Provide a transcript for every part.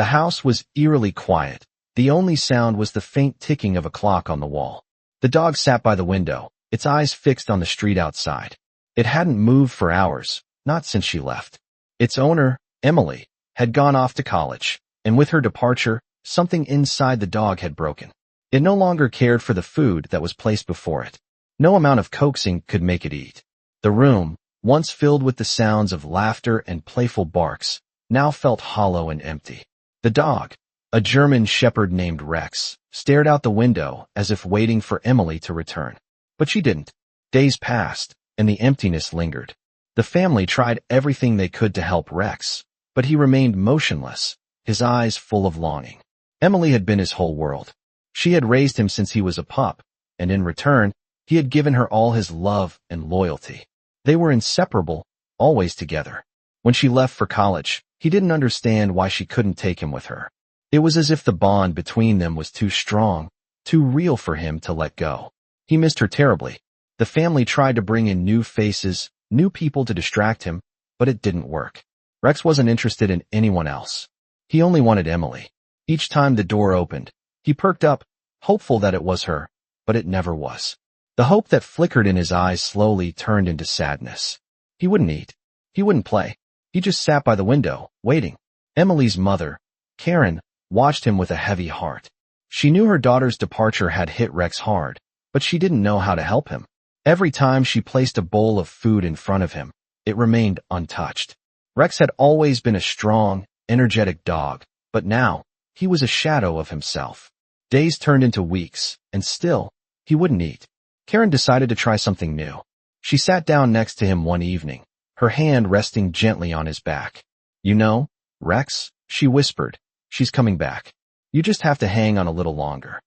The house was eerily quiet. The only sound was the faint ticking of a clock on the wall. The dog sat by the window, its eyes fixed on the street outside. It hadn't moved for hours, not since she left. Its owner, Emily, had gone off to college, and with her departure, something inside the dog had broken. It no longer cared for the food that was placed before it. No amount of coaxing could make it eat. The room, once filled with the sounds of laughter and playful barks, now felt hollow and empty. The dog, a German shepherd named Rex, stared out the window as if waiting for Emily to return. But she didn't. Days passed, and the emptiness lingered. The family tried everything they could to help Rex, but he remained motionless, his eyes full of longing. Emily had been his whole world. She had raised him since he was a pup, and in return, he had given her all his love and loyalty. They were inseparable, always together. When she left for college, he didn't understand why she couldn't take him with her. It was as if the bond between them was too strong, too real for him to let go. He missed her terribly. The family tried to bring in new faces, new people to distract him, but it didn't work. Rex wasn't interested in anyone else. He only wanted Emily. Each time the door opened, he perked up, hopeful that it was her, but it never was. The hope that flickered in his eyes slowly turned into sadness. He wouldn't eat. He wouldn't play. He just sat by the window, waiting. Emily's mother, Karen, watched him with a heavy heart. She knew her daughter's departure had hit Rex hard, but she didn't know how to help him. Every time she placed a bowl of food in front of him, it remained untouched. Rex had always been a strong, energetic dog, but now, he was a shadow of himself. Days turned into weeks, and still, he wouldn't eat. Karen decided to try something new. She sat down next to him one evening, her hand resting gently on his back. "You know, Rex," she whispered, "she's coming back. You just have to hang on a little longer."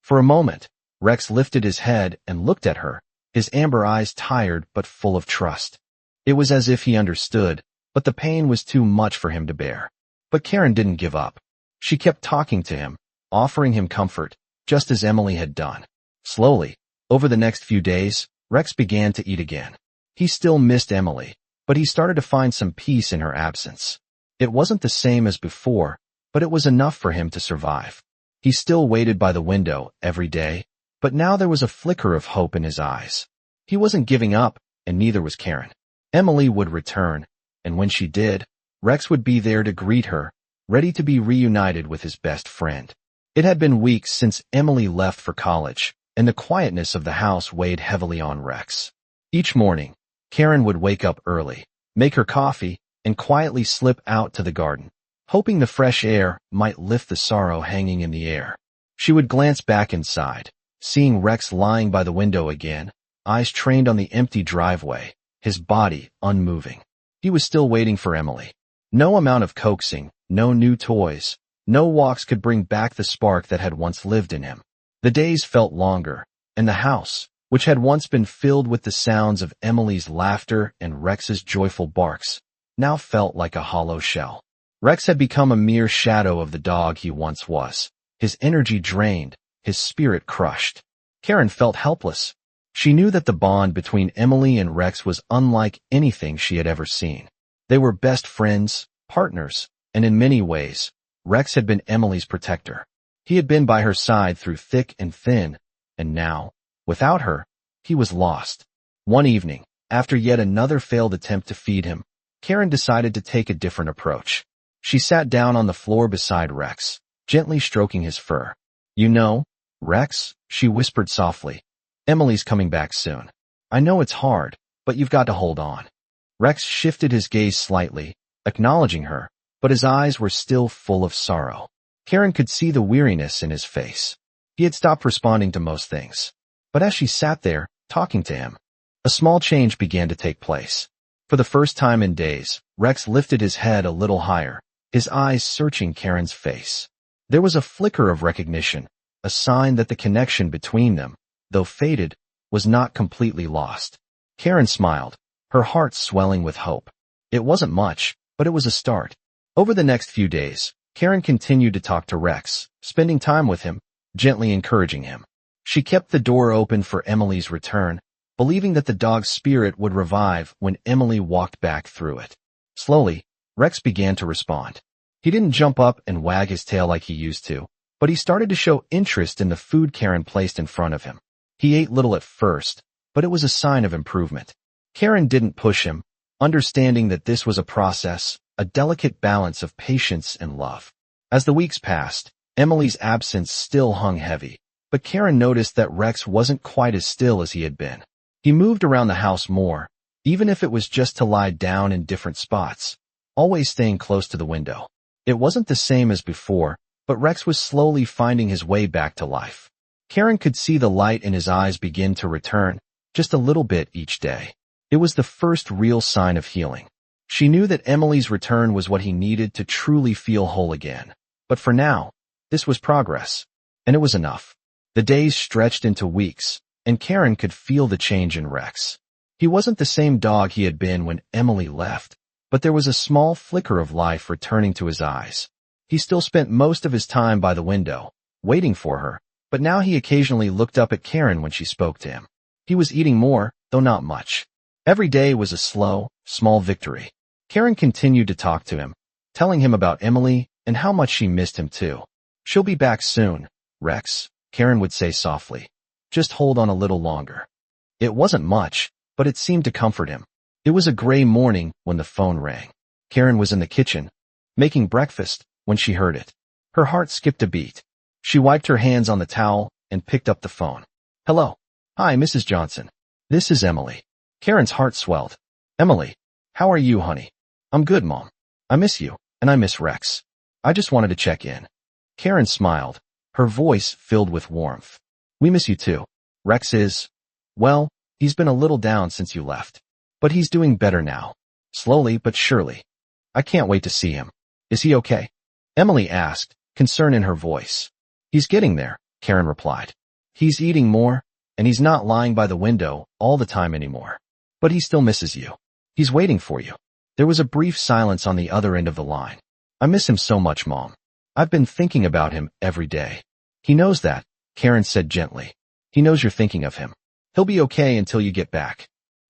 For a moment, Rex lifted his head and looked at her, his amber eyes tired but full of trust. It was as if he understood, but the pain was too much for him to bear. But Karen didn't give up. She kept talking to him, offering him comfort, just as Emily had done. Slowly, over the next few days, Rex began to eat again. He still missed Emily, but he started to find some peace in her absence. It wasn't the same as before, but it was enough for him to survive. He still waited by the window every day, but now there was a flicker of hope in his eyes. He wasn't giving up, and neither was Karen. Emily would return, and when she did, Rex would be there to greet her, ready to be reunited with his best friend. It had been weeks since Emily left for college, and the quietness of the house weighed heavily on Rex. Each morning, Karen would wake up early, make her coffee, and quietly slip out to the garden, hoping the fresh air might lift the sorrow hanging in the air. She would glance back inside, seeing Rex lying by the window again, eyes trained on the empty driveway, his body unmoving. He was still waiting for Emily. No amount of coaxing, no new toys, no walks could bring back the spark that had once lived in him. The days felt longer, and the house, which had once been filled with the sounds of Emily's laughter and Rex's joyful barks, now felt like a hollow shell. Rex had become a mere shadow of the dog he once was, his energy drained, his spirit crushed. Karen felt helpless. She knew that the bond between Emily and Rex was unlike anything she had ever seen. They were best friends, partners, and in many ways, Rex had been Emily's protector. He had been by her side through thick and thin, and now, without her, he was lost. One evening, after yet another failed attempt to feed him, Karen decided to take a different approach. She sat down on the floor beside Rex, gently stroking his fur. "You know, Rex," she whispered softly, "Emily's coming back soon. I know it's hard, but you've got to hold on." Rex shifted his gaze slightly, acknowledging her, but his eyes were still full of sorrow. Karen could see the weariness in his face. He had stopped responding to most things. But as she sat there, talking to him, a small change began to take place. For the first time in days, Rex lifted his head a little higher, his eyes searching Karen's face. There was a flicker of recognition, a sign that the connection between them, though faded, was not completely lost. Karen smiled, her heart swelling with hope. It wasn't much, but it was a start. Over the next few days, Karen continued to talk to Rex, spending time with him, gently encouraging him. She kept the door open for Emily's return, believing that the dog's spirit would revive when Emily walked back through it. Slowly, Rex began to respond. He didn't jump up and wag his tail like he used to, but he started to show interest in the food Karen placed in front of him. He ate little at first, but it was a sign of improvement. Karen didn't push him, understanding that this was a process, a delicate balance of patience and love. As the weeks passed, Emily's absence still hung heavy, but Karen noticed that Rex wasn't quite as still as he had been. He moved around the house more, even if it was just to lie down in different spots, always staying close to the window. It wasn't the same as before, but Rex was slowly finding his way back to life. Karen could see the light in his eyes begin to return, just a little bit each day. It was the first real sign of healing. She knew that Emily's return was what he needed to truly feel whole again. But for now, this was progress, and it was enough. The days stretched into weeks, and Karen could feel the change in Rex. He wasn't the same dog he had been when Emily left, but there was a small flicker of life returning to his eyes. He still spent most of his time by the window, waiting for her, but now he occasionally looked up at Karen when she spoke to him. He was eating more, though not much. Every day was a slow, small victory. Karen continued to talk to him, telling him about Emily and how much she missed him too. "She'll be back soon, Rex," Karen would say softly. "Just hold on a little longer." It wasn't much, but it seemed to comfort him. It was a gray morning when the phone rang. Karen was in the kitchen, making breakfast, when she heard it. Her heart skipped a beat. She wiped her hands on the towel and picked up the phone. "Hello. Hi, Mrs. Johnson. This is Emily." Karen's heart swelled. "Emily, how are you, honey?" "I'm good, Mom. I miss you, and I miss Rex. I just wanted to check in." Karen smiled, her voice filled with warmth. "We miss you too. Rex is, well, he's been a little down since you left. But he's doing better now. Slowly but surely. I can't wait to see him. Is he okay?" Emily asked, concern in her voice. "He's getting there," Karen replied. "He's eating more, and he's not lying by the window all the time anymore. But he still misses you. He's waiting for you." There was a brief silence on the other end of the line. "I miss him so much, Mom. I've been thinking about him every day." "He knows that," Karen said gently. "He knows you're thinking of him. He'll be okay until you get back."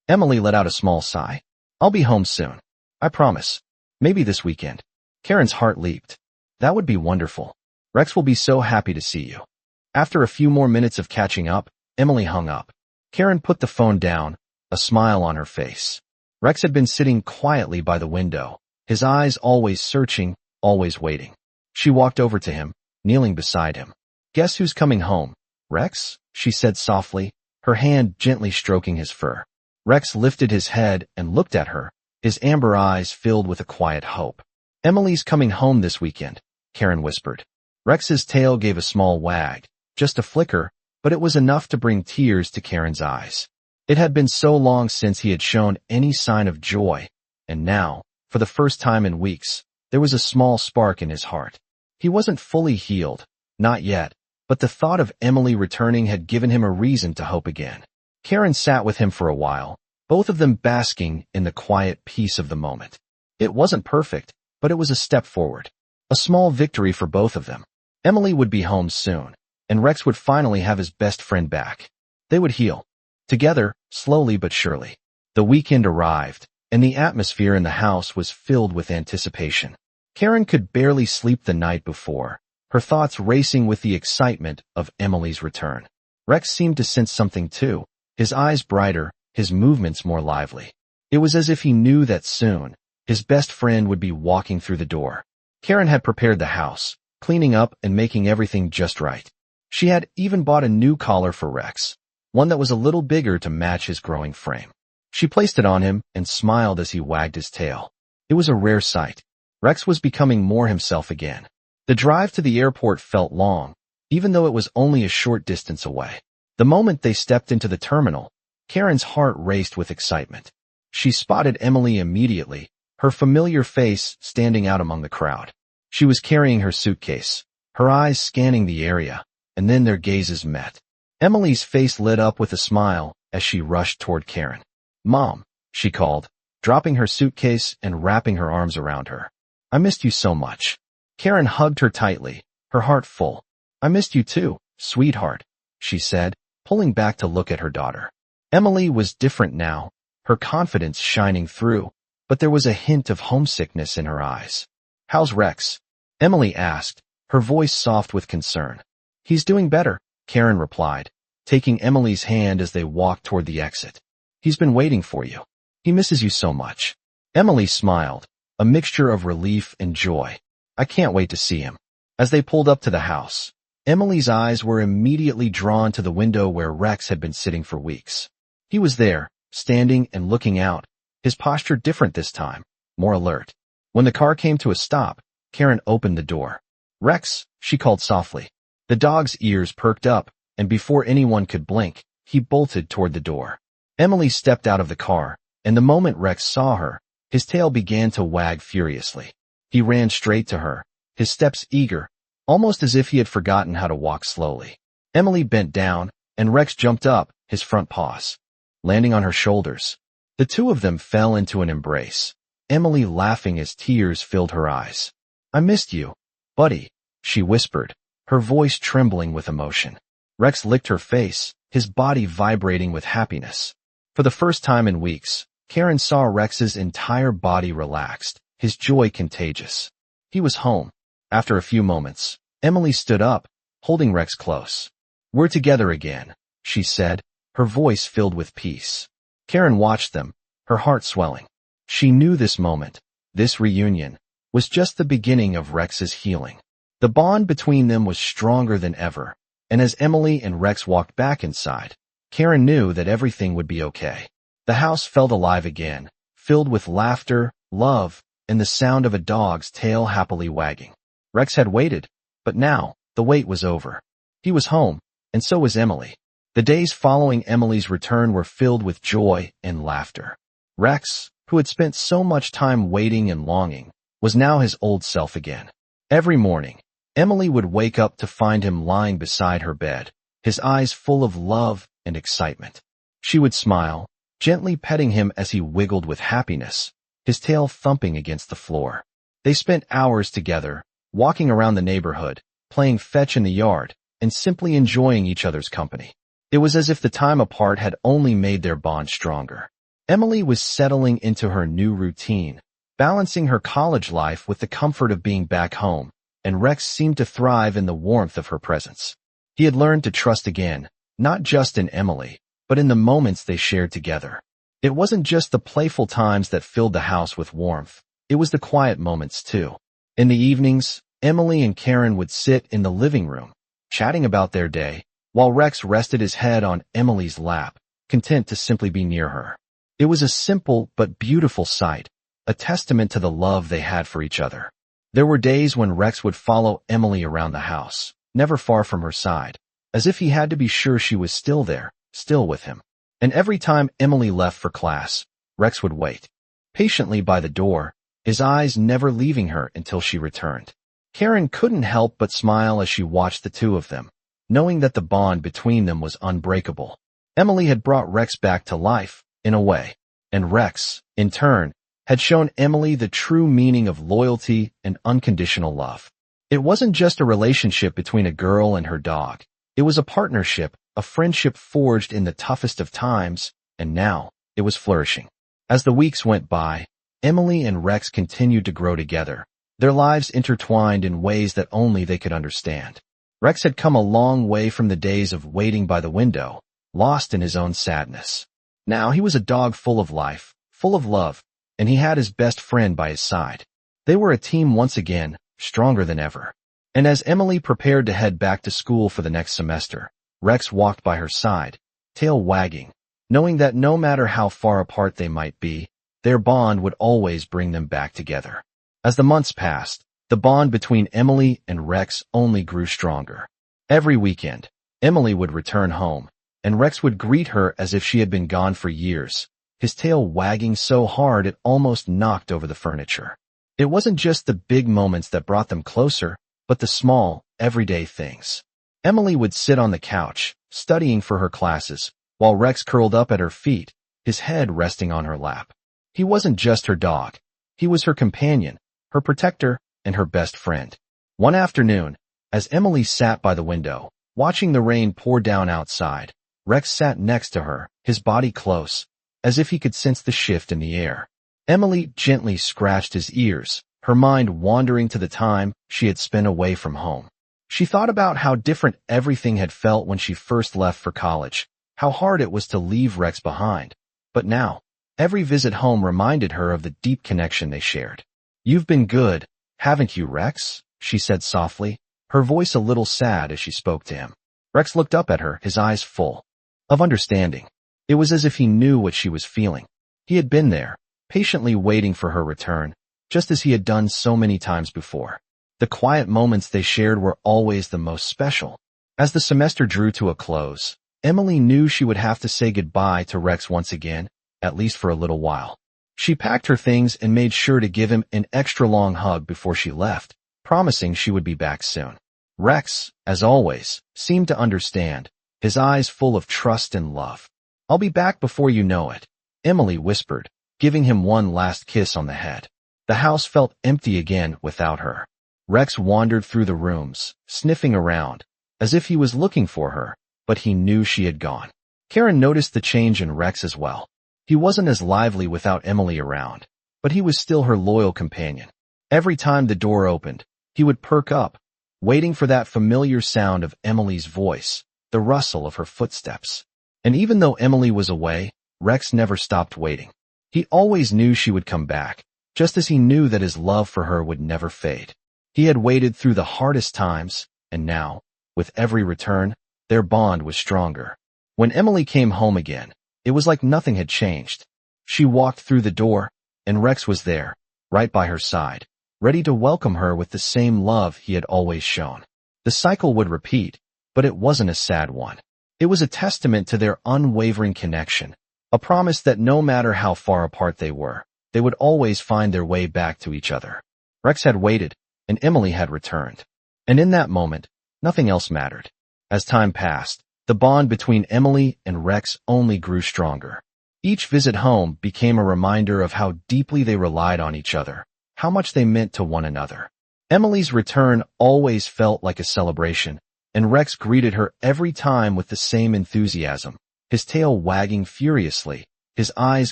Emily let out a small sigh. "I'll be home soon. I promise. Maybe this weekend." Karen's heart leaped. That would be wonderful. Rex will be so happy to see you. After a few more minutes of catching up, Emily hung up. Karen put the phone down, a smile on her face. Rex had been sitting quietly by the window, his eyes always searching, always waiting. She walked over to him, kneeling beside him. "Guess who's coming home, Rex?" she said softly, her hand gently stroking his fur. Rex lifted his head and looked at her, his amber eyes filled with a quiet hope. "Emily's coming home this weekend," Karen whispered. Rex's tail gave a small wag, just a flicker, but it was enough to bring tears to Karen's eyes. It had been so long since he had shown any sign of joy, and now, for the first time in weeks, there was a small spark in his heart. He wasn't fully healed, not yet, but the thought of Emily returning had given him a reason to hope again. Karen sat with him for a while, both of them basking in the quiet peace of the moment. It wasn't perfect, but it was a step forward. A small victory for both of them. Emily would be home soon, and Rex would finally have his best friend back. They would heal. Together, slowly but surely. The weekend arrived, and the atmosphere in the house was filled with anticipation. Karen could barely sleep the night before, her thoughts racing with the excitement of Emily's return. Rex seemed to sense something too, his eyes brighter, his movements more lively. It was as if he knew that soon, his best friend would be walking through the door. Karen had prepared the house, cleaning up and making everything just right. She had even bought a new collar for Rex, one that was a little bigger to match his growing frame. She placed it on him and smiled as he wagged his tail. It was a rare sight. Rex was becoming more himself again. The drive to the airport felt long, even though it was only a short distance away. The moment they stepped into the terminal, Karen's heart raced with excitement. She spotted Emily immediately, her familiar face standing out among the crowd. She was carrying her suitcase, her eyes scanning the area, and then their gazes met. Emily's face lit up with a smile as she rushed toward Karen. "Mom," she called, dropping her suitcase and wrapping her arms around her. "I missed you so much." Karen hugged her tightly, her heart full. "I missed you too, sweetheart," she said, pulling back to look at her daughter. Emily was different now, her confidence shining through, but there was a hint of homesickness in her eyes. "How's Rex?" Emily asked, her voice soft with concern. He's doing better, Karen replied, taking Emily's hand as they walked toward the exit. He's been waiting for you. He misses you so much. Emily smiled, a mixture of relief and joy. I can't wait to see him. As they pulled up to the house, Emily's eyes were immediately drawn to the window where Rex had been sitting for weeks. He was there, standing and looking out, his posture different this time, more alert. When the car came to a stop, Karen opened the door. Rex, she called softly. The dog's ears perked up, and before anyone could blink, he bolted toward the door. Emily stepped out of the car, and the moment Rex saw her, his tail began to wag furiously. He ran straight to her, his steps eager, almost as if he had forgotten how to walk slowly. Emily bent down, and Rex jumped up, his front paws landing on her shoulders. The two of them fell into an embrace, Emily laughing as tears filled her eyes. I missed you, buddy, she whispered, her voice trembling with emotion. Rex licked her face, his body vibrating with happiness. For the first time in weeks, Karen saw Rex's entire body relaxed, his joy contagious. He was home. After a few moments, Emily stood up, holding Rex close. We're together again, she said, her voice filled with peace. Karen watched them, her heart swelling. She knew this moment, this reunion, was just the beginning of Rex's healing. The bond between them was stronger than ever, and as Emily and Rex walked back inside, Karen knew that everything would be okay. The house felt alive again, filled with laughter, love, and the sound of a dog's tail happily wagging. Rex had waited, but now, the wait was over. He was home, and so was Emily. The days following Emily's return were filled with joy and laughter. Rex, who had spent so much time waiting and longing, was now his old self again. Every morning, Emily would wake up to find him lying beside her bed, his eyes full of love and excitement. She would smile, gently petting him as he wiggled with happiness, his tail thumping against the floor. They spent hours together, walking around the neighborhood, playing fetch in the yard, and simply enjoying each other's company. It was as if the time apart had only made their bond stronger. Emily was settling into her new routine, balancing her college life with the comfort of being back home, and Rex seemed to thrive in the warmth of her presence. He had learned to trust again, not just in Emily, but in the moments they shared together. It wasn't just the playful times that filled the house with warmth, it was the quiet moments too. In the evenings, Emily and Karen would sit in the living room, chatting about their day, while Rex rested his head on Emily's lap, content to simply be near her. It was a simple but beautiful sight, a testament to the love they had for each other. There were days when Rex would follow Emily around the house, never far from her side, as if he had to be sure she was still there, still with him. And every time Emily left for class, Rex would wait patiently by the door, his eyes never leaving her until she returned. Karen couldn't help but smile as she watched the two of them, knowing that the bond between them was unbreakable. Emily had brought Rex back to life, in a way, and Rex, in turn, had shown Emily the true meaning of loyalty and unconditional love. It wasn't just a relationship between a girl and her dog. It was a partnership, a friendship forged in the toughest of times, and now, it was flourishing. As the weeks went by, Emily and Rex continued to grow together, their lives intertwined in ways that only they could understand. Rex had come a long way from the days of waiting by the window, lost in his own sadness. Now he was a dog full of life, full of love, and he had his best friend by his side. They were a team once again, stronger than ever. And as Emily prepared to head back to school for the next semester, Rex walked by her side, tail wagging, knowing that no matter how far apart they might be, their bond would always bring them back together. As the months passed, the bond between Emily and Rex only grew stronger. Every weekend, Emily would return home, and Rex would greet her as if she had been gone for years, his tail wagging so hard it almost knocked over the furniture. It wasn't just the big moments that brought them closer, but the small, everyday things. Emily would sit on the couch, studying for her classes, while Rex curled up at her feet, his head resting on her lap. He wasn't just her dog. He was her companion, her protector, and her best friend. One afternoon, as Emily sat by the window, watching the rain pour down outside, Rex sat next to her, his body close, as if he could sense the shift in the air. Emily gently scratched his ears, her mind wandering to the time she had spent away from home. She thought about how different everything had felt when she first left for college, how hard it was to leave Rex behind. But now, every visit home reminded her of the deep connection they shared. "You've been good, haven't you, Rex?" she said softly, her voice a little sad as she spoke to him. Rex looked up at her, his eyes full of understanding. It was as if he knew what she was feeling. He had been there, patiently waiting for her return, just as he had done so many times before. The quiet moments they shared were always the most special. As the semester drew to a close, Emily knew she would have to say goodbye to Rex once again, at least for a little while. She packed her things and made sure to give him an extra long hug before she left, promising she would be back soon. Rex, as always, seemed to understand, his eyes full of trust and love. "I'll be back before you know it," Emily whispered, giving him one last kiss on the head. The house felt empty again without her. Rex wandered through the rooms, sniffing around, as if he was looking for her, but he knew she had gone. Karen noticed the change in Rex as well. He wasn't as lively without Emily around, but he was still her loyal companion. Every time the door opened, he would perk up, waiting for that familiar sound of Emily's voice, the rustle of her footsteps. And even though Emily was away, Rex never stopped waiting. He always knew she would come back, just as he knew that his love for her would never fade. He had waited through the hardest times, and now, with every return, their bond was stronger. When Emily came home again, it was like nothing had changed. She walked through the door, and Rex was there, right by her side, ready to welcome her with the same love he had always shown. The cycle would repeat, but it wasn't a sad one. It was a testament to their unwavering connection, a promise that no matter how far apart they were, they would always find their way back to each other. Rex had waited, and Emily had returned. And in that moment, nothing else mattered. As time passed, the bond between Emily and Rex only grew stronger. Each visit home became a reminder of how deeply they relied on each other, how much they meant to one another. Emily's return always felt like a celebration, and Rex greeted her every time with the same enthusiasm, his tail wagging furiously, his eyes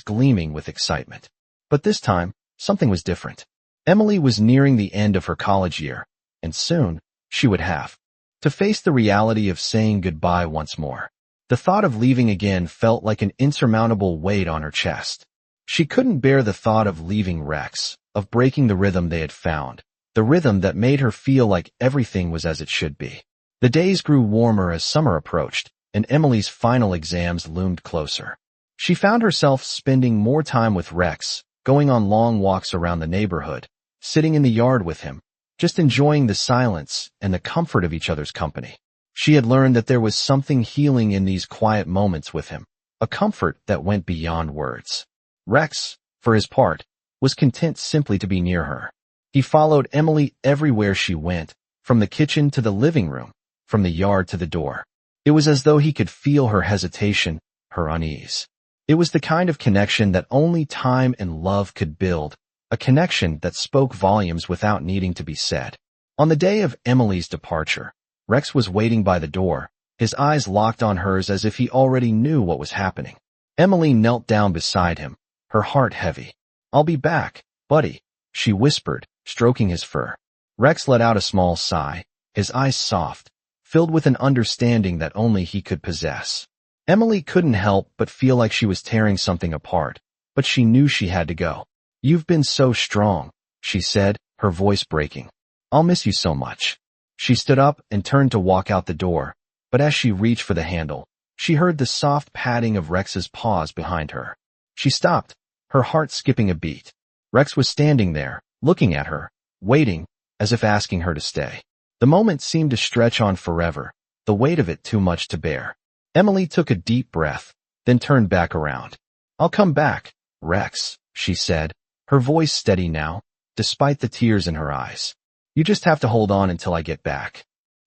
gleaming with excitement. But this time, something was different. Emily was nearing the end of her college year, and soon, she would have to face the reality of saying goodbye once more. The thought of leaving again felt like an insurmountable weight on her chest. She couldn't bear the thought of leaving Rex, of breaking the rhythm they had found, the rhythm that made her feel like everything was as it should be. The days grew warmer as summer approached, and Emily's final exams loomed closer. She found herself spending more time with Rex, going on long walks around the neighborhood, sitting in the yard with him, just enjoying the silence and the comfort of each other's company. She had learned that there was something healing in these quiet moments with him, a comfort that went beyond words. Rex, for his part, was content simply to be near her. He followed Emily everywhere she went, from the kitchen to the living room, from the yard to the door. It was as though he could feel her hesitation, her unease. It was the kind of connection that only time and love could build, a connection that spoke volumes without needing to be said. On the day of Emily's departure, Rex was waiting by the door, his eyes locked on hers as if he already knew what was happening. Emily knelt down beside him, her heart heavy. "I'll be back, buddy," she whispered, stroking his fur. Rex let out a small sigh, his eyes soft, filled with an understanding that only he could possess. Emily couldn't help but feel like she was tearing something apart, but she knew she had to go. "You've been so strong," she said, her voice breaking. "I'll miss you so much." She stood up and turned to walk out the door, but as she reached for the handle, she heard the soft padding of Rex's paws behind her. She stopped, her heart skipping a beat. Rex was standing there, looking at her, waiting, as if asking her to stay. The moment seemed to stretch on forever, the weight of it too much to bear. Emily took a deep breath, then turned back around. "I'll come back, Rex," she said, her voice steady now, despite the tears in her eyes. "You just have to hold on until I get back."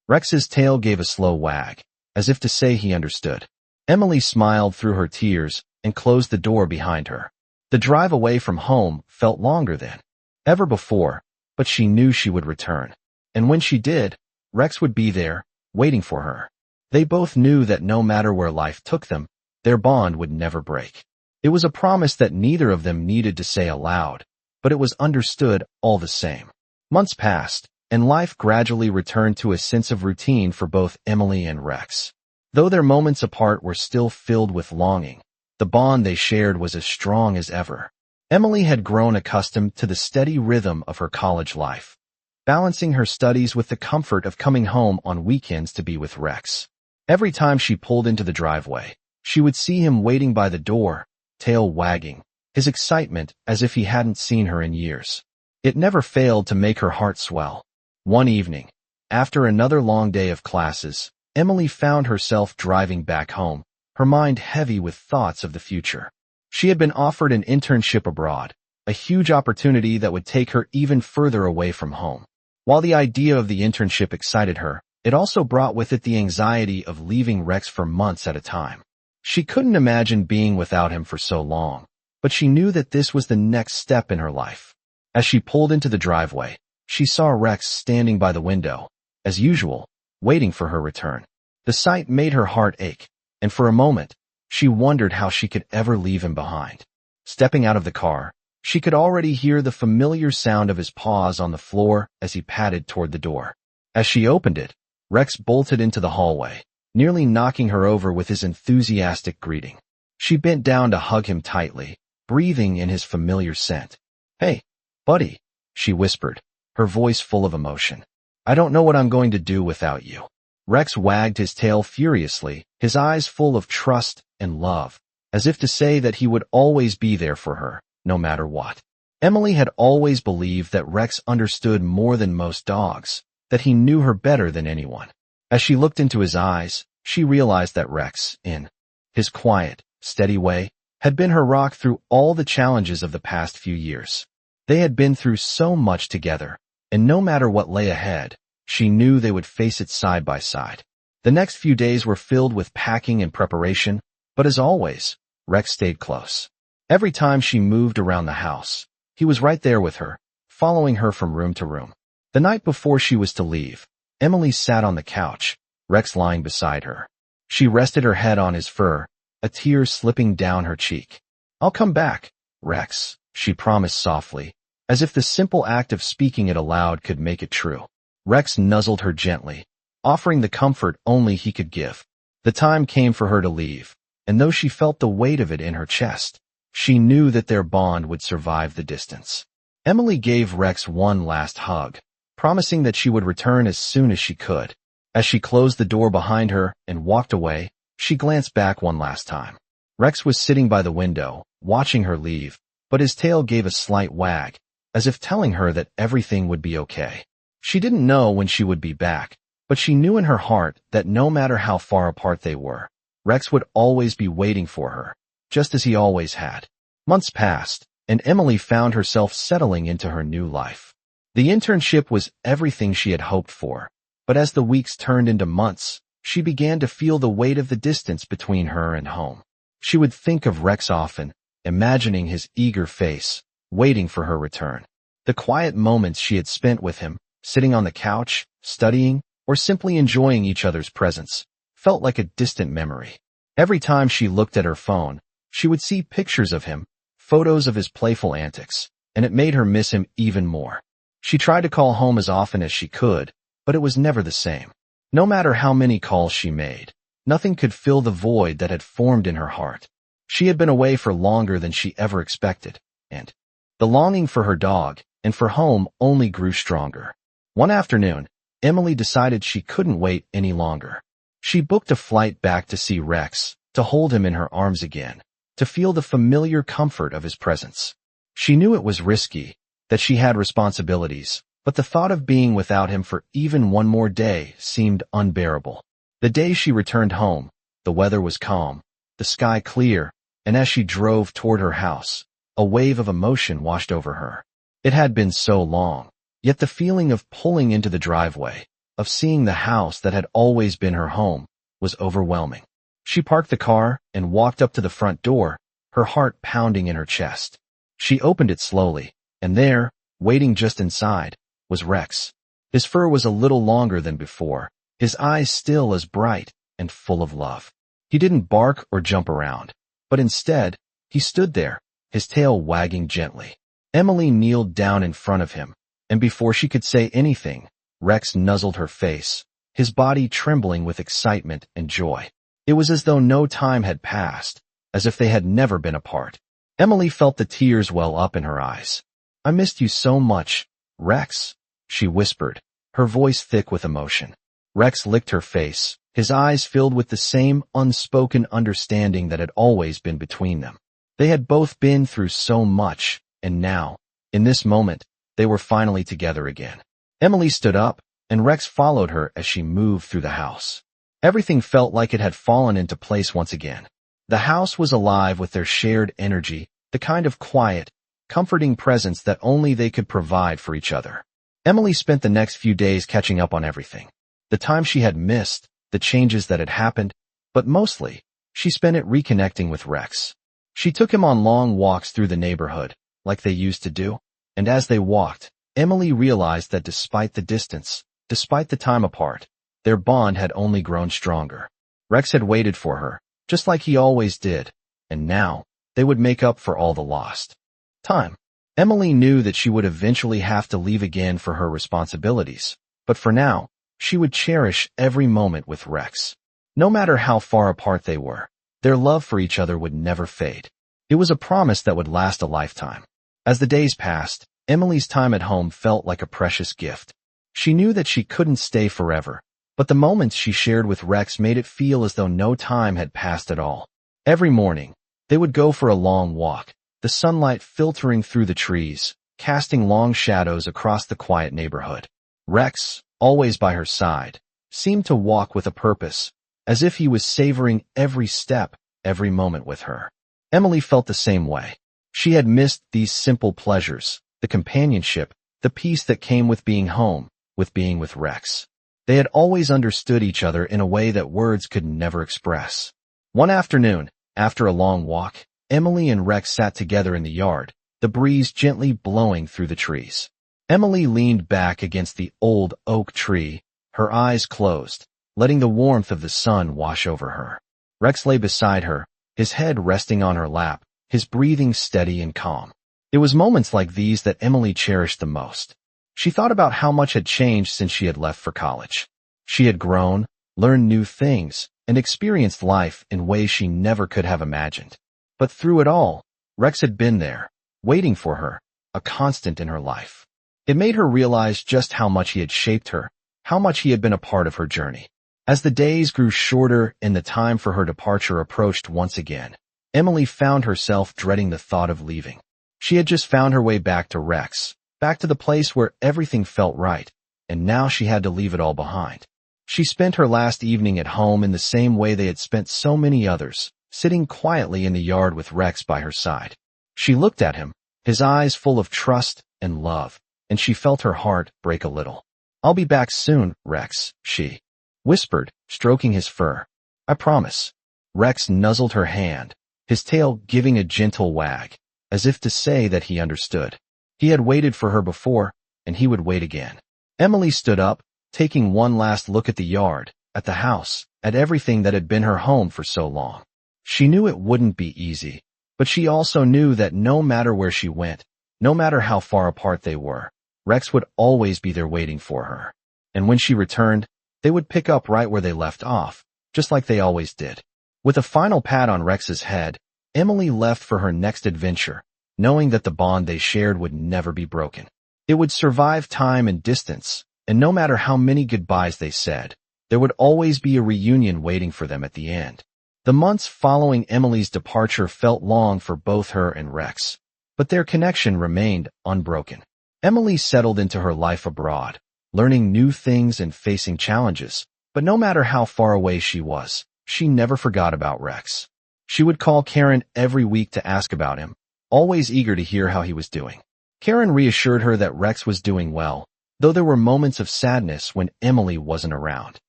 Rex's tail gave a slow wag, as if to say he understood. Emily smiled through her tears and closed the door behind her. The drive away from home felt longer than ever before, but she knew she would return. And when she did, Rex would be there, waiting for her. They both knew that no matter where life took them, their bond would never break. It was a promise that neither of them needed to say aloud, but it was understood all the same. Months passed, and life gradually returned to a sense of routine for both Emily and Rex. Though their moments apart were still filled with longing, the bond they shared was as strong as ever. Emily had grown accustomed to the steady rhythm of her college life, balancing her studies with the comfort of coming home on weekends to be with Rex. Every time she pulled into the driveway, she would see him waiting by the door, tail wagging, his excitement as if he hadn't seen her in years. It never failed to make her heart swell. One evening, after another long day of classes, Emily found herself driving back home, her mind heavy with thoughts of the future. She had been offered an internship abroad, a huge opportunity that would take her even further away from home. While the idea of the internship excited her, it also brought with it the anxiety of leaving Rex for months at a time. She couldn't imagine being without him for so long, but she knew that this was the next step in her life. As she pulled into the driveway, she saw Rex standing by the window, as usual, waiting for her return. The sight made her heart ache, and for a moment, she wondered how she could ever leave him behind. Stepping out of the car, she could already hear the familiar sound of his paws on the floor as he padded toward the door. As she opened it, Rex bolted into the hallway, nearly knocking her over with his enthusiastic greeting. She bent down to hug him tightly, breathing in his familiar scent. "Hey, buddy," she whispered, her voice full of emotion. "I don't know what I'm going to do without you." Rex wagged his tail furiously, his eyes full of trust and love, as if to say that he would always be there for her, no matter what. Emily had always believed that Rex understood more than most dogs, that he knew her better than anyone. As she looked into his eyes, she realized that Rex, in his quiet, steady way, had been her rock through all the challenges of the past few years. They had been through so much together, and no matter what lay ahead, she knew they would face it side by side. The next few days were filled with packing and preparation, but as always, Rex stayed close. Every time she moved around the house, he was right there with her, following her from room to room. The night before she was to leave, Emily sat on the couch, Rex lying beside her. She rested her head on his fur, a tear slipping down her cheek. "I'll come back, Rex," she promised softly, as if the simple act of speaking it aloud could make it true. Rex nuzzled her gently, offering the comfort only he could give. The time came for her to leave, and though she felt the weight of it in her chest, she knew that their bond would survive the distance. Emily gave Rex one last hug, promising that she would return as soon as she could. As she closed the door behind her and walked away, she glanced back one last time. Rex was sitting by the window, watching her leave, but his tail gave a slight wag, as if telling her that everything would be okay. She didn't know when she would be back, but she knew in her heart that no matter how far apart they were, Rex would always be waiting for her, just as he always had. Months passed, and Emily found herself settling into her new life. The internship was everything she had hoped for, but as the weeks turned into months, she began to feel the weight of the distance between her and home. She would think of Rex often, imagining his eager face, waiting for her return. The quiet moments she had spent with him, sitting on the couch, studying, or simply enjoying each other's presence, felt like a distant memory. Every time she looked at her phone, she would see pictures of him, photos of his playful antics, and it made her miss him even more. She tried to call home as often as she could, but it was never the same. No matter how many calls she made, nothing could fill the void that had formed in her heart. She had been away for longer than she ever expected, and the longing for her dog and for home only grew stronger. One afternoon, Emily decided she couldn't wait any longer. She booked a flight back to see Rex, to hold him in her arms again, to feel the familiar comfort of his presence. She knew it was risky, that she had responsibilities, but the thought of being without him for even one more day seemed unbearable. The day she returned home, the weather was calm, the sky clear, and as she drove toward her house, a wave of emotion washed over her. It had been so long, yet the feeling of pulling into the driveway, of seeing the house that had always been her home, was overwhelming. She parked the car and walked up to the front door, her heart pounding in her chest. She opened it slowly, and there, waiting just inside, was Rex. His fur was a little longer than before, his eyes still as bright and full of love. He didn't bark or jump around, but instead, he stood there, his tail wagging gently. Emily kneeled down in front of him, and before she could say anything, Rex nuzzled her face, his body trembling with excitement and joy. It was as though no time had passed, as if they had never been apart. Emily felt the tears well up in her eyes. "I missed you so much, Rex," she whispered, her voice thick with emotion. Rex licked her face, his eyes filled with the same unspoken understanding that had always been between them. They had both been through so much, and now, in this moment, they were finally together again. Emily stood up, and Rex followed her as she moved through the house. Everything felt like it had fallen into place once again. The house was alive with their shared energy, the kind of quiet, comforting presence that only they could provide for each other. Emily spent the next few days catching up on everything. The time she had missed, the changes that had happened, but mostly, she spent it reconnecting with Rex. She took him on long walks through the neighborhood, like they used to do, and as they walked, Emily realized that despite the distance, despite the time apart, their bond had only grown stronger. Rex had waited for her, just like he always did, and now, they would make up for all the lost time. Emily knew that she would eventually have to leave again for her responsibilities, but for now, she would cherish every moment with Rex. No matter how far apart they were, their love for each other would never fade. It was a promise that would last a lifetime. As the days passed, Emily's time at home felt like a precious gift. She knew that she couldn't stay forever, but the moments she shared with Rex made it feel as though no time had passed at all. Every morning, they would go for a long walk, the sunlight filtering through the trees, casting long shadows across the quiet neighborhood. Rex, always by her side, seemed to walk with a purpose, as if he was savoring every step, every moment with her. Emily felt the same way. She had missed these simple pleasures, the companionship, the peace that came with being home, with being with Rex. They had always understood each other in a way that words could never express. One afternoon, after a long walk, Emily and Rex sat together in the yard, the breeze gently blowing through the trees. Emily leaned back against the old oak tree, her eyes closed, letting the warmth of the sun wash over her. Rex lay beside her, his head resting on her lap, his breathing steady and calm. It was moments like these that Emily cherished the most. She thought about how much had changed since she had left for college. She had grown, learned new things, and experienced life in ways she never could have imagined. But through it all, Rex had been there, waiting for her, a constant in her life. It made her realize just how much he had shaped her, how much he had been a part of her journey. As the days grew shorter and the time for her departure approached once again, Emily found herself dreading the thought of leaving. She had just found her way back to Rex, back to the place where everything felt right, and now she had to leave it all behind. She spent her last evening at home in the same way they had spent so many others, sitting quietly in the yard with Rex by her side. She looked at him, his eyes full of trust and love, and she felt her heart break a little. "I'll be back soon, Rex," she whispered, stroking his fur. "I promise." Rex nuzzled her hand, his tail giving a gentle wag, as if to say that he understood. He had waited for her before, and he would wait again. Emily stood up, taking one last look at the yard, at the house, at everything that had been her home for so long. She knew it wouldn't be easy, but she also knew that no matter where she went, no matter how far apart they were, Rex would always be there waiting for her. And when she returned, they would pick up right where they left off, just like they always did. With a final pat on Rex's head, Emily left for her next adventure, knowing that the bond they shared would never be broken. It would survive time and distance, and no matter how many goodbyes they said, there would always be a reunion waiting for them at the end. The months following Emily's departure felt long for both her and Rex, but their connection remained unbroken. Emily settled into her life abroad, learning new things and facing challenges, but no matter how far away she was, she never forgot about Rex. She would call Karen every week to ask about him, always eager to hear how he was doing. Karen reassured her that Rex was doing well, though there were moments of sadness when Emily wasn't around.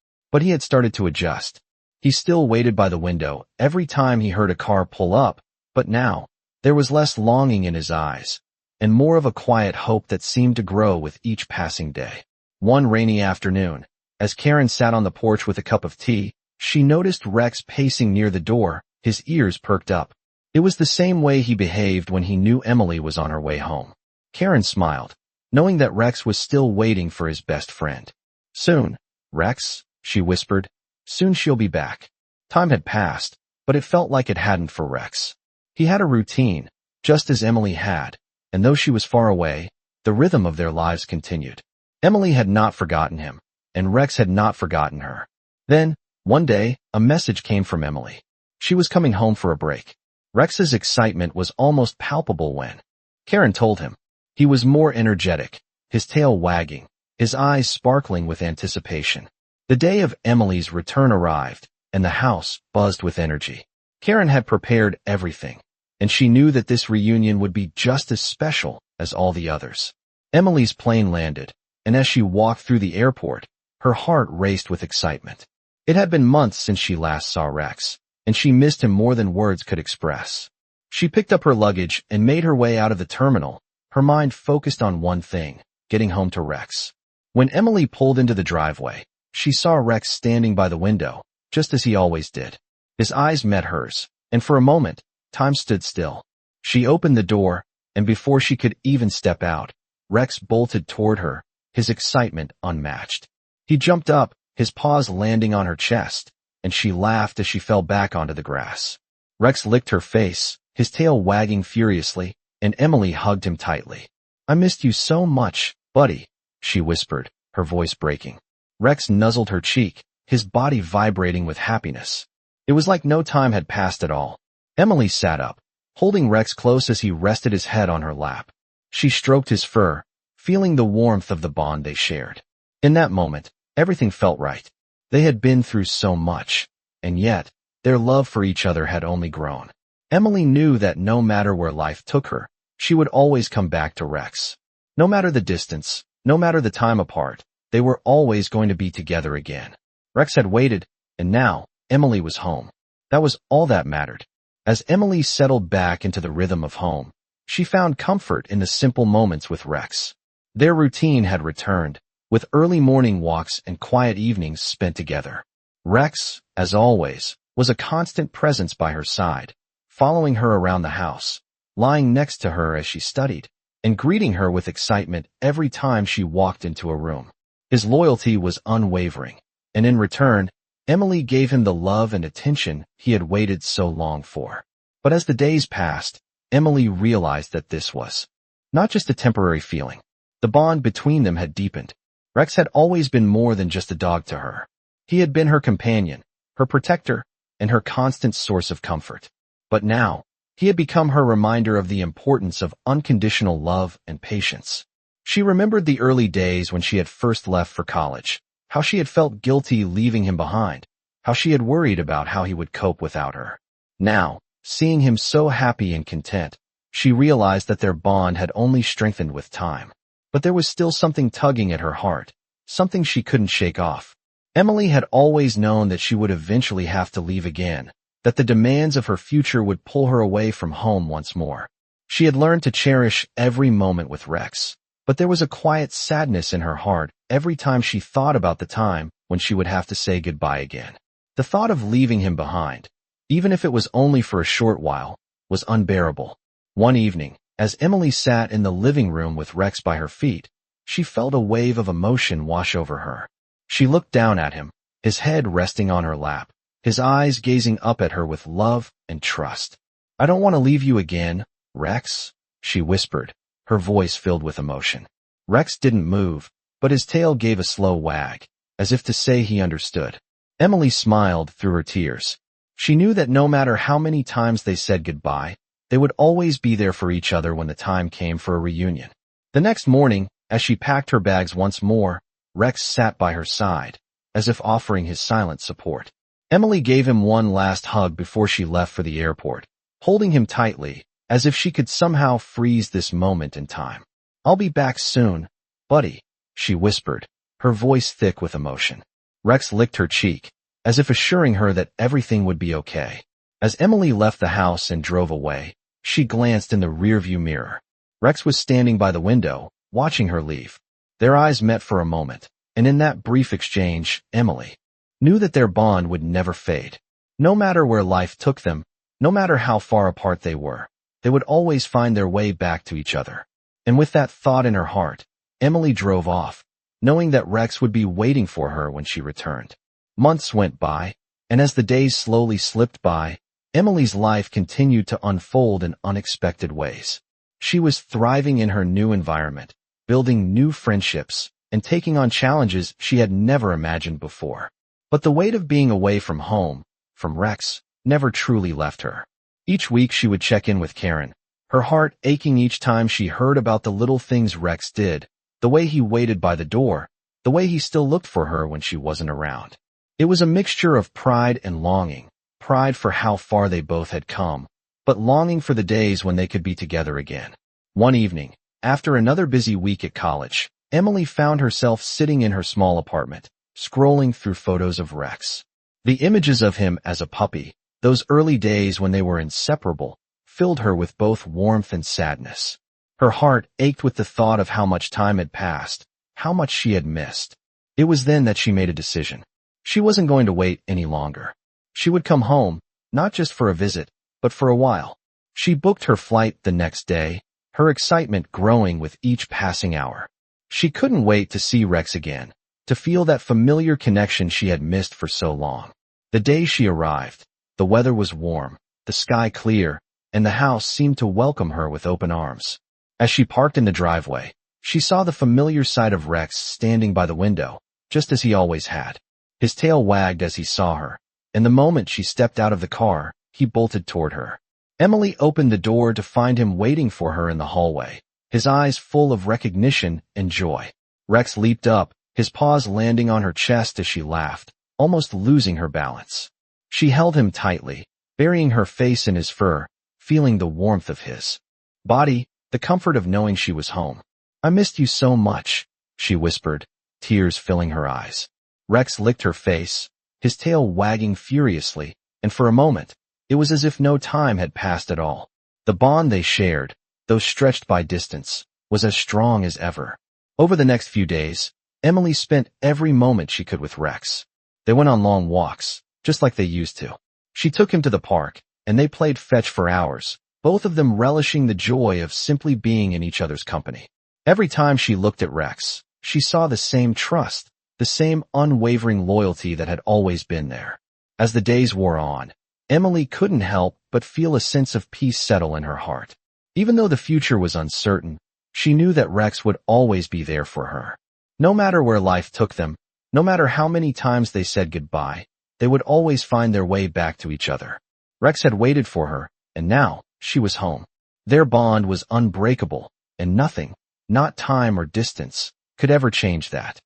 But he had started to adjust. He still waited by the window every time he heard a car pull up, but now, there was less longing in his eyes, and more of a quiet hope that seemed to grow with each passing day. One rainy afternoon, as Karen sat on the porch with a cup of tea, she noticed Rex pacing near the door, his ears perked up. It was the same way he behaved when he knew Emily was on her way home. Karen smiled, knowing that Rex was still waiting for his best friend. Soon, Rex, she whispered. Soon she'll be back. Time had passed, but it felt like it hadn't for Rex. He had a routine, just as Emily had, and though she was far away, the rhythm of their lives continued. Emily had not forgotten him, and Rex had not forgotten her. Then, one day, a message came from Emily. She was coming home for a break. Rex's excitement was almost palpable when Karen told him. He was more energetic, his tail wagging, his eyes sparkling with anticipation. The day of Emily's return arrived, and the house buzzed with energy. Karen had prepared everything, and she knew that this reunion would be just as special as all the others. Emily's plane landed, and as she walked through the airport, her heart raced with excitement. It had been months since she last saw Rex, and she missed him more than words could express. She picked up her luggage and made her way out of the terminal, her mind focused on one thing, getting home to Rex. When Emily pulled into the driveway, she saw Rex standing by the window, just as he always did. His eyes met hers, and for a moment, time stood still. She opened the door, and before she could even step out, Rex bolted toward her, his excitement unmatched. He jumped up, his paws landing on her chest, and she laughed as she fell back onto the grass. Rex licked her face, his tail wagging furiously, and Emily hugged him tightly. "I missed you so much, buddy," she whispered, her voice breaking. Rex nuzzled her cheek, his body vibrating with happiness. It was like no time had passed at all. Emily sat up, holding Rex close as he rested his head on her lap. She stroked his fur, feeling the warmth of the bond they shared. In that moment, everything felt right. They had been through so much, and yet, their love for each other had only grown. Emily knew that no matter where life took her, she would always come back to Rex. No matter the distance, no matter the time apart, they were always going to be together again. Rex had waited, and now, Emily was home. That was all that mattered. As Emily settled back into the rhythm of home, she found comfort in the simple moments with Rex. Their routine had returned, with early morning walks and quiet evenings spent together. Rex, as always, was a constant presence by her side, following her around the house, lying next to her as she studied, and greeting her with excitement every time she walked into a room. His loyalty was unwavering, and in return, Emily gave him the love and attention he had waited so long for. But as the days passed, Emily realized that this was not just a temporary feeling. The bond between them had deepened. Rex had always been more than just a dog to her. He had been her companion, her protector, and her constant source of comfort. But now, he had become her reminder of the importance of unconditional love and patience. She remembered the early days when she had first left for college, how she had felt guilty leaving him behind, how she had worried about how he would cope without her. Now, seeing him so happy and content, she realized that their bond had only strengthened with time. But there was still something tugging at her heart, something she couldn't shake off. Emily had always known that she would eventually have to leave again, that the demands of her future would pull her away from home once more. She had learned to cherish every moment with Rex, but there was a quiet sadness in her heart every time she thought about the time when she would have to say goodbye again. The thought of leaving him behind, even if it was only for a short while, was unbearable. One evening, as Emily sat in the living room with Rex by her feet, she felt a wave of emotion wash over her. She looked down at him, his head resting on her lap, his eyes gazing up at her with love and trust. "I don't want to leave you again, Rex," she whispered, her voice filled with emotion. Rex didn't move, but his tail gave a slow wag, as if to say he understood. Emily smiled through her tears. She knew that no matter how many times they said goodbye, they would always be there for each other when the time came for a reunion. The next morning, as she packed her bags once more, Rex sat by her side, as if offering his silent support. Emily gave him one last hug before she left for the airport, holding him tightly, as if she could somehow freeze this moment in time. "I'll be back soon, buddy," she whispered, her voice thick with emotion. Rex licked her cheek, as if assuring her that everything would be okay. As Emily left the house and drove away, she glanced in the rearview mirror. Rex was standing by the window, watching her leave. Their eyes met for a moment, and in that brief exchange, Emily knew that their bond would never fade. No matter where life took them, no matter how far apart they would always find their way back to each other. And with that thought in her heart, Emily drove off, knowing that Rex would be waiting for her when she returned. Months went by, and as the days slowly slipped by, Emily's life continued to unfold in unexpected ways. She was thriving in her new environment, building new friendships, and taking on challenges she had never imagined before. But the weight of being away from home, from Rex, never truly left her. Each week she would check in with Karen, her heart aching each time she heard about the little things Rex did, the way he waited by the door, the way he still looked for her when she wasn't around. It was a mixture of pride and longing, pride for how far they both had come, but longing for the days when they could be together again. One evening, after another busy week at college, Emily found herself sitting in her small apartment, scrolling through photos of Rex. The images of him as a puppy, those early days when they were inseparable, filled her with both warmth and sadness. Her heart ached with the thought of how much time had passed, how much she had missed. It was then that she made a decision. She wasn't going to wait any longer. She would come home, not just for a visit, but for a while. She booked her flight the next day, her excitement growing with each passing hour. She couldn't wait to see Rex again, to feel that familiar connection she had missed for so long. The day she arrived, the weather was warm, the sky clear, and the house seemed to welcome her with open arms. As she parked in the driveway, she saw the familiar sight of Rex standing by the window, just as he always had. His tail wagged as he saw her, and the moment she stepped out of the car, he bolted toward her. Emily opened the door to find him waiting for her in the hallway, his eyes full of recognition and joy. Rex leaped up, his paws landing on her chest as she laughed, almost losing her balance. She held him tightly, burying her face in his fur, feeling the warmth of his body, the comfort of knowing she was home. "I missed you so much," she whispered, tears filling her eyes. Rex licked her face, his tail wagging furiously, and for a moment, it was as if no time had passed at all. The bond they shared, though stretched by distance, was as strong as ever. Over the next few days, Emily spent every moment she could with Rex. They went on long walks, just like they used to. She took him to the park, and they played fetch for hours, both of them relishing the joy of simply being in each other's company. Every time she looked at Rex, she saw the same trust, the same unwavering loyalty that had always been there. As the days wore on, Emily couldn't help but feel a sense of peace settle in her heart. Even though the future was uncertain, she knew that Rex would always be there for her. No matter where life took them, no matter how many times they said goodbye, they would always find their way back to each other. Rex had waited for her, and now she was home. Their bond was unbreakable, and nothing, not time or distance, could ever change that.